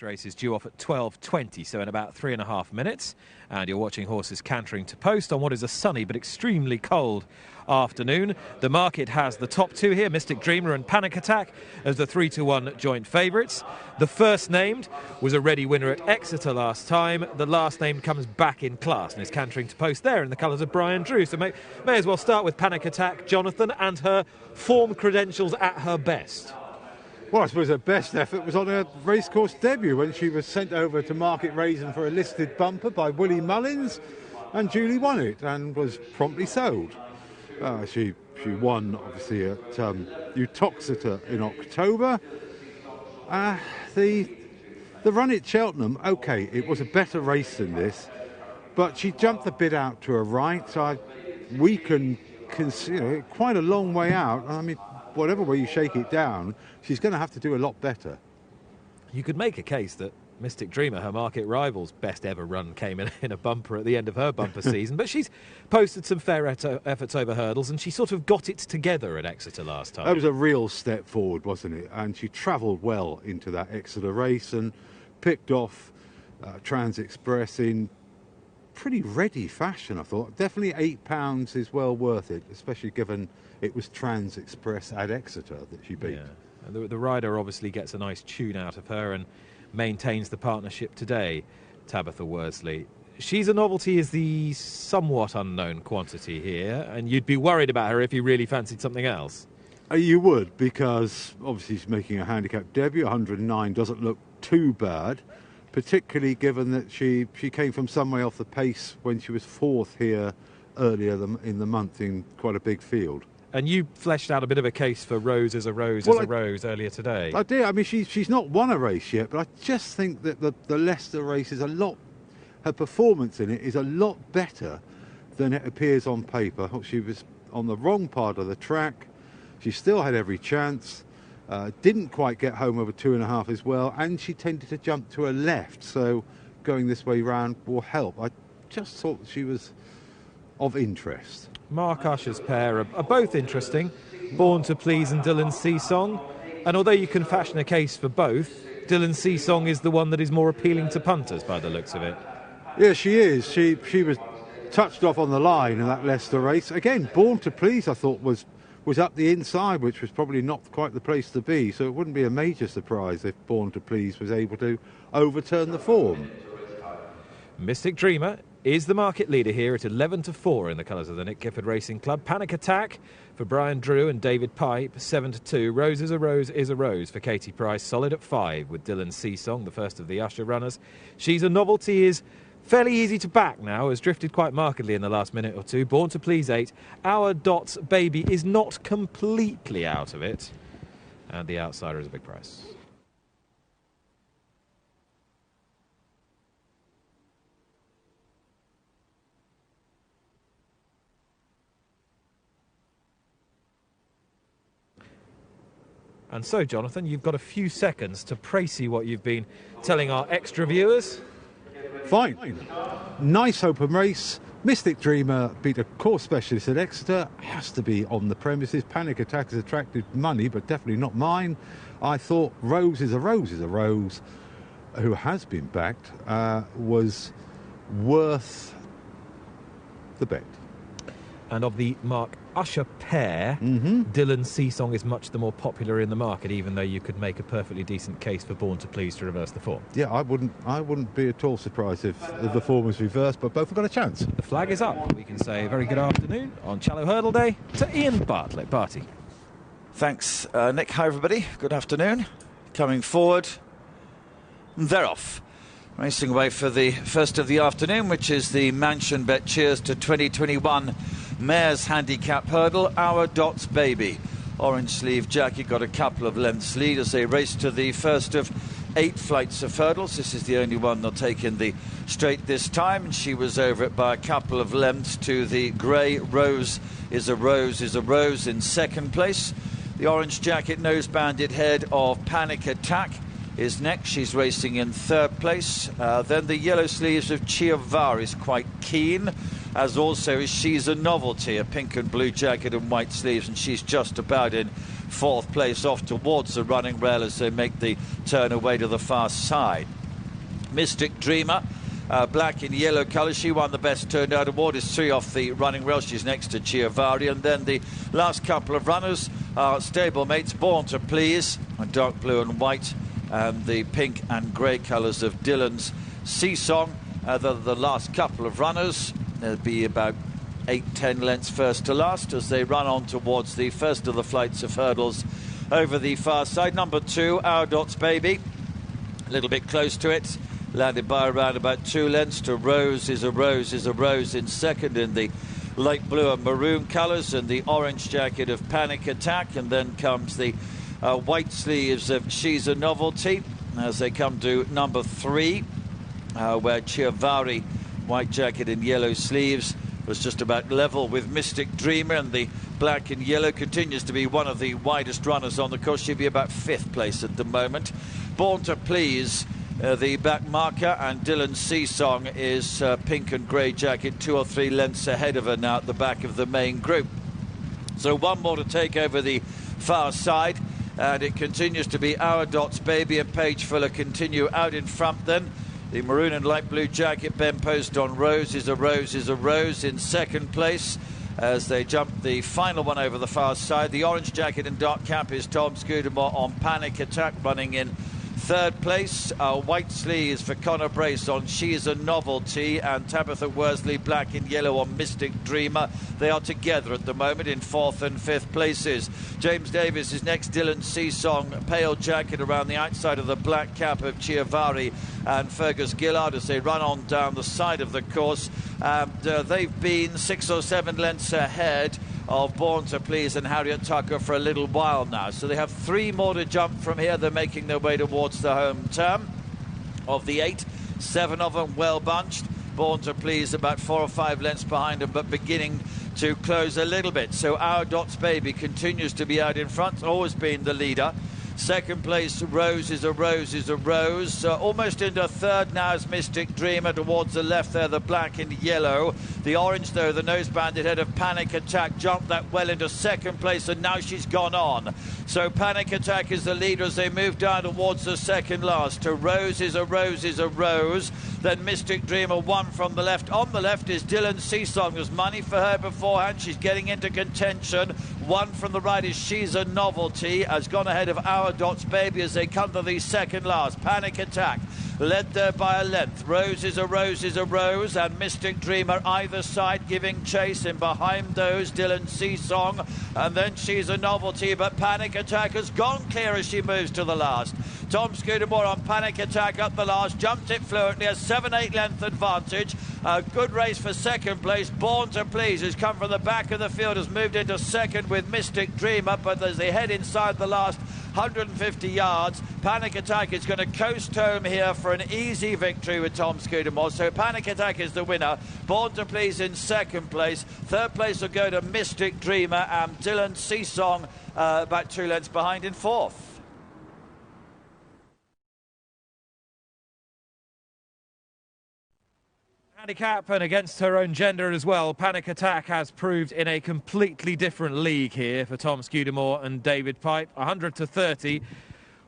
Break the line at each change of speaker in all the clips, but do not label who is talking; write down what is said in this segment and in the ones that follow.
Next race is due off at 12:20, so in about 3.5 minutes. And you're watching horses cantering to post on what is a sunny but extremely cold afternoon. The market has the top two here, Mystic Dreamer and Panic Attack, as the 3-to-1 joint favourites. The first named was a ready winner at Exeter last time. The last named comes back in class and is cantering to post there in the colours of Brian Drew. So may as well start with Panic Attack, Jonathan, and her form credentials at her best.
Well, I suppose her best effort was on her racecourse debut when she was sent over to Market Raisin for a listed bumper by Willie Mullins and duly won it and was promptly sold. She won, obviously, at Uttoxeter in October. The run at Cheltenham, OK, it was a better race than this, but she jumped a bit out to her right. So we can consider it quite a long way out. I mean, whatever way you shake it down, she's going to have to do a lot better.
You could make a case that Mystic Dreamer, her market rival's best ever run, came in a bumper at the end of her bumper season, but she's posted some fair efforts over hurdles, and she sort of got it together at Exeter last time.
That was a real step forward, wasn't it? And she travelled well into that Exeter race and picked off Trans Express in pretty ready fashion, I thought. Definitely £8 is well worth it, especially given it was Trans Express at Exeter that she beat.
Yeah. And the rider obviously gets a nice tune out of her and maintains the partnership today, Tabitha Worsley. She's a novelty is the somewhat unknown quantity here, and you'd be worried about her if you really fancied something else.
You would, because obviously she's making a handicap debut. 109 doesn't look too bad, particularly given that she came from some way off the pace when she was fourth here earlier in the month in quite a big field.
And you fleshed out a bit of a case for Rose is a Rose is a Rose earlier today.
I did. I mean, she's not won a race yet, but I just think that the Leicester race is her performance in it is a lot better than it appears on paper. She was on the wrong part of the track. She still had every chance. Didn't quite get home over 2.5 as well, and she tended to jump to her left, so going this way round will help. I just thought she was of interest.
Mark Usher's pair are both interesting, Born to Please and Dylan Seasong, and although you can fashion a case for both, Dylan Seasong is the one that is more appealing to punters by the looks of it.
Yeah, she is. She was touched off on the line in that Leicester race. Again, Born to Please I thought was up the inside, which was probably not quite the place to be, so it wouldn't be a major surprise if Born to Please was able to overturn the form.
Mystic Dreamer is the market leader here at 11-4 in the colours of the Nick Gifford Racing Club. Panic Attack for Brian Drew and David Pipe, 7-2. Rose is a Rose is a Rose for Katie Price, solid at 5 with Dylan Seasong, the first of the Usher runners. She's a Novelty is fairly easy to back now, has drifted quite markedly in the last minute or two. Born to Please 8. Our Dot's Baby is not completely out of it. And the outsider is a big price. And so, Jonathan, you've got a few seconds to précis what you've been telling our extra viewers.
Fine. Nice open race. Mystic Dreamer beat a course specialist at Exeter. Has to be on the premises. Panic Attack has attracted money, but definitely not mine. I thought Rose is a Rose is a Rose, who has been backed, was worth the bet. And
of the Mark Usher pair, Dylan Seasong is much the more popular in the market, even though you could make a perfectly decent case for Born to Please to reverse the form.
Yeah, I wouldn't be at all surprised if the form was reversed, but both have got a chance.
The flag is up. We can say a very good afternoon on Challow Hurdle Day to Ian Bartlett. Barty.
Thanks, Nick. Hi, everybody. Good afternoon. Coming forward. And they're off. Racing away for the first of the afternoon, which is the Mansion Bet Cheers to 2021 Mares Handicap Hurdle. Our Dot's Baby. Orange sleeve jacket got a couple of lengths lead as they race to the first of 8 flights of hurdles. This is the only one they'll take in the straight this time, and she was over it by a couple of lengths to the grey Rose is a Rose is a Rose in second place. The orange jacket nose banded head of Panic Attack is next. She's racing in third place. Then the yellow sleeves of Chiavar is quite keen, as also is She's a Novelty, a pink and blue jacket and white sleeves, and she's just about in fourth place off towards the running rail as they make the turn away to the far side. Mystic Dreamer, black and yellow colours. She won the best turned out award. Is 3 off the running rail. She's next to Chiavari. And then the last couple of runners are stablemates Born to Please, dark blue and white, and the pink and grey colours of Dylan's Sea Song. The last couple of runners, there'll be about 8-10 lengths first to last as they run on towards the first of the flights of hurdles over the far side. Number 2, Our Dots Baby, a little bit close to it, landed by around about 2 lengths to Rose is a Rose is a Rose in second in the light blue and maroon colours, and the orange jacket of Panic Attack. And then comes the white sleeves of She's a Novelty as they come to number 3, where Chiavari, white jacket and yellow sleeves, was just about level with Mystic Dreamer, and the black and yellow continues to be one of the widest runners on the course. She'll be about 5th place at the moment. Born to Please, the back marker, and Dylan's Sea Song is pink and grey jacket, 2 or 3 lengths ahead of her now at the back of the main group. So one more to take over the far side, and it continues to be Our Dots Baby and Paige Fuller continue out in front then. The maroon and light blue jacket, Ben Post on Rose is a Rose is a Rose in second place as they jump the final one over the far side. The orange jacket and dark cap is Tom Scudamore on Panic Attack, running in third place. White sleeves for Connor Brace on She's a Novelty, and Tabitha Worsley, black and yellow, on Mystic Dreamer. They are together at the moment in 4th and 5th places. James Davies is next. Dylan Sea Song, pale jacket around the outside of the black cap of Chiavari and Fergus Gillard as they run on down the side of the course. They've been 6 or 7 lengths ahead of Born to Please and Harriet Tucker for a little while now. So they have 3 more to jump from here. They're making their way towards the home turn. Of the 8, 7 of them well bunched. Born to Please about 4 or 5 lengths behind them, but beginning to close a little bit. So Our Dots Baby continues to be out in front, always been the leader. Second place, Rose is a Rose is a Rose. Almost into third now is Mystic Dreamer. Towards the left there, the black and yellow. The orange, though, the nose-banded head of Panic Attack, jumped that well into second place, and now she's gone on. So Panic Attack is the leader as they move down towards the second last. To Rose is a Rose is a Rose. Then Mystic Dreamer, 1 from the left. On the left is Dylan Sea Song. There's money for her beforehand. She's getting into contention. 1 from the right is She's a Novelty. Has gone ahead of Our Dots Baby as they come to the second last. Panic Attack led there by a length. Rose is a Rose is a Rose, and Mystic Dreamer either side giving chase, and behind those Dylan Sea Song, and then She's a Novelty, but Panic Attack has gone clear as she moves to the last. Tom Scudamore on Panic Attack up the last, jumped it fluently, a 7-8 length advantage. A good race for second place. Born to Please, who's come from the back of the field, has moved into second with Mystic Dreamer, but as they head inside the last 150 yards, Panic Attack is going to coast home here for an easy victory with Tom Scudamore. So Panic Attack is the winner. Born to Please in second place. Third place will go to Mystic Dreamer, and Dylan Sea Song about 2 lengths behind in fourth.
Handicap, and against her own gender as well, Panic Attack has proved in a completely different league here for Tom Scudamore and David Pipe. 100 to 30.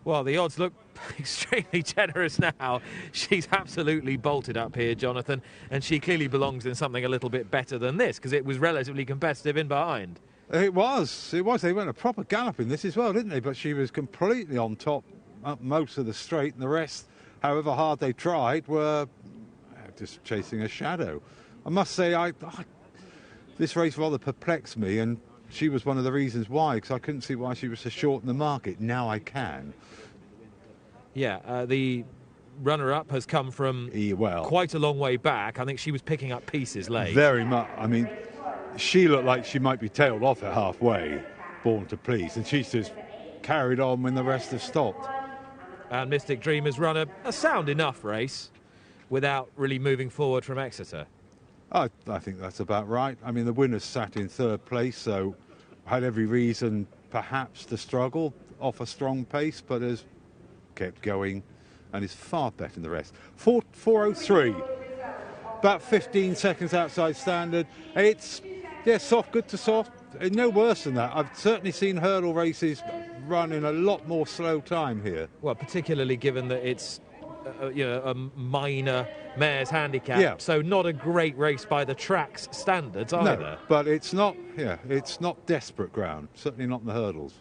Well, the odds look extremely generous now. She's absolutely bolted up here, Jonathan, and she clearly belongs in something a little bit better than this, because it was relatively competitive in behind.
It was. They went a proper gallop in this as well, didn't they? But she was completely on top up most of the straight, and the rest, however hard they tried, were just chasing a shadow. I must say, this race rather perplexed me, and she was one of the reasons why, because I couldn't see why she was so short in the market. Now I can.
Yeah, the runner-up has come from quite a long way back. I think she was picking up pieces late.
Very much. I mean, she looked like she might be tailed off at halfway, Born to Please, and she's just carried on when the rest have stopped.
And Mystic Dreamer's run a sound enough race without really moving forward from Exeter.
I think that's about right. I mean, the winner's sat in third place, so had every reason perhaps to struggle off a strong pace, but has kept going and is far better than the rest. 4:03, about 15 seconds outside standard. It's, yeah, soft, good to soft, no worse than that. I've certainly seen hurdle races run in a lot more slow time here.
Well, particularly given that it's a minor mare's handicap,
Yeah.
so not a great race by the track's standards either.
No, but it's not desperate ground. Certainly not in the hurdles.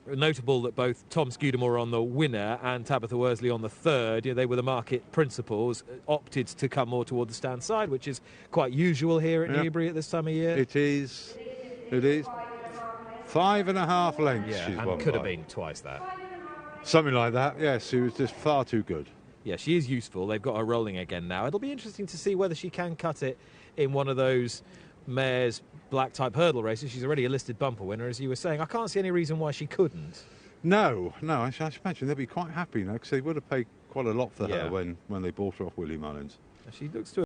Notable that both Tom Scudamore on the winner and Tabitha Worsley on the third, they were the market principals, opted to come more toward the stand side, which is quite usual here at Newbury at this time of year.
It is. 5.5 lengths.
Yeah,
she's
and
won
could have
by.
been twice that.
Something like that. Yes, she was just far too good.
Yeah, she is useful. They've got her rolling again now. It'll be interesting to see whether she can cut it in one of those mares black type hurdle races. She's already a listed bumper winner, as you were saying. I can't see any reason why she couldn't.
No, I should imagine they'd be quite happy now because they would have paid quite a lot for
Yeah.
her when they bought her off Willie Mullins.
She looks to